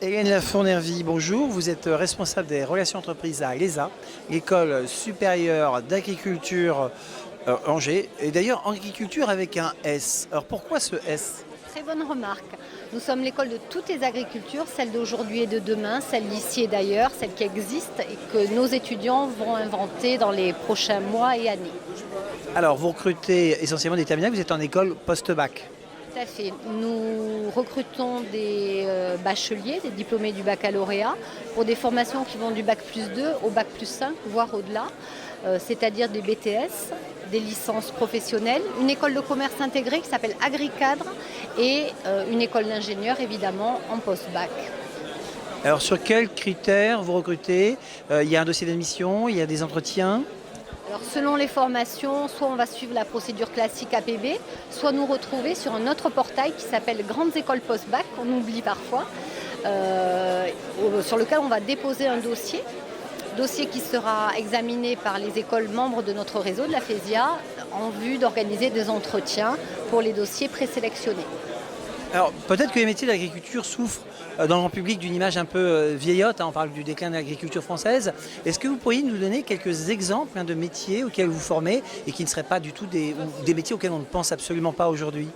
Hélène Lafournervie, bonjour. Vous êtes responsable des relations entreprises à l'ESA, l'École supérieure d'agriculture Angers. Et d'ailleurs, agriculture avec un S. Alors pourquoi ce S? Très bonne remarque. Nous sommes l'école de toutes les agricultures, celle d'aujourd'hui et de demain, celle d'ici et d'ailleurs, celle qui existe et que nos étudiants vont inventer dans les prochains mois et années. Alors vous recrutez essentiellement des terminales, vous êtes en école post-bac. Tout à fait. Nous recrutons des bacheliers, des diplômés du baccalauréat, pour des formations qui vont du bac plus 2 au bac plus 5, voire au-delà, c'est-à-dire des BTS, des licences professionnelles, une école de commerce intégrée qui s'appelle AgriCadre et une école d'ingénieur évidemment en post-bac. Alors sur quels critères vous recrutez? Il y a un dossier d'admission, il y a des entretiens? Alors, selon les formations, soit on va suivre la procédure classique APB, soit nous retrouver sur un autre portail qui s'appelle Grandes Écoles Post-Bac, qu'on oublie parfois, sur lequel on va déposer un dossier qui sera examiné par les écoles membres de notre réseau, de la FESIA, en vue d'organiser des entretiens pour les dossiers présélectionnés. Alors peut-être que les métiers de l'agriculture souffrent dans le grand public d'une image un peu vieillotte, on parle du déclin de l'agriculture française. Est-ce que vous pourriez nous donner quelques exemples de métiers auxquels vous formez et qui ne seraient pas du tout des métiers auxquels on ne pense absolument pas aujourd'hui?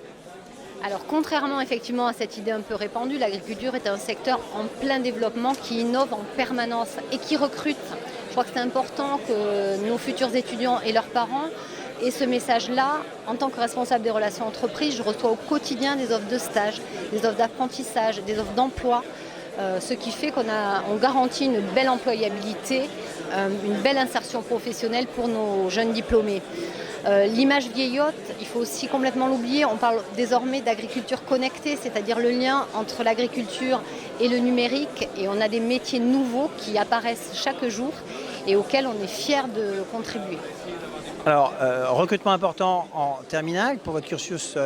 Alors contrairement effectivement à cette idée un peu répandue, l'agriculture est un secteur en plein développement qui innove en permanence et qui recrute. Je crois que c'est important que nos futurs étudiants et leurs parents aient ce message-là. En tant que responsable des relations entreprises, je reçois au quotidien des offres de stage, des offres d'apprentissage, des offres d'emploi, ce qui fait qu'on garantit une belle employabilité, une belle insertion professionnelle pour nos jeunes diplômés. L'image vieillotte, il faut aussi complètement l'oublier. On parle désormais d'agriculture connectée, c'est-à-dire le lien entre l'agriculture et le numérique. Et on a des métiers nouveaux qui apparaissent chaque jour et auxquels on est fiers de contribuer. Alors, recrutement important en terminale pour votre cursus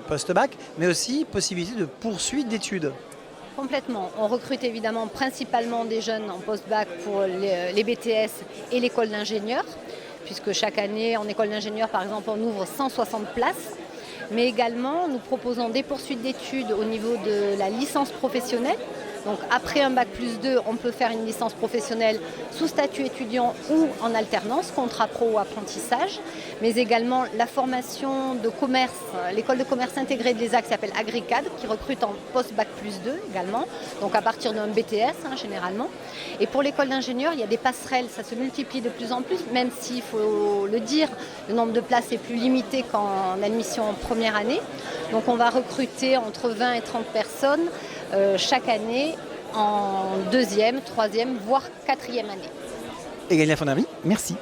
post-bac, mais aussi possibilité de poursuite d'études. Complètement. On recrute évidemment principalement des jeunes en post-bac pour les BTS et l'école d'ingénieur, puisque chaque année, en école d'ingénieur, par exemple, on ouvre 160 places. Mais également, nous proposons des poursuites d'études au niveau de la licence professionnelle. Donc après un bac plus 2, on peut faire une licence professionnelle sous statut étudiant ou en alternance, contrat pro ou apprentissage. Mais également la formation de commerce, l'école de commerce intégrée de l'ESA qui s'appelle AgriCadre, qui recrute en post-bac plus 2 également, donc à partir d'un BTS généralement. Et pour l'école d'ingénieur, il y a des passerelles, ça se multiplie de plus en plus, même s'il faut le dire, le nombre de places est plus limité qu'en admission en première année. Donc on va recruter entre 20 et 30 personnes chaque année en deuxième, troisième, voire quatrième année. Hélène Lafournervie, merci.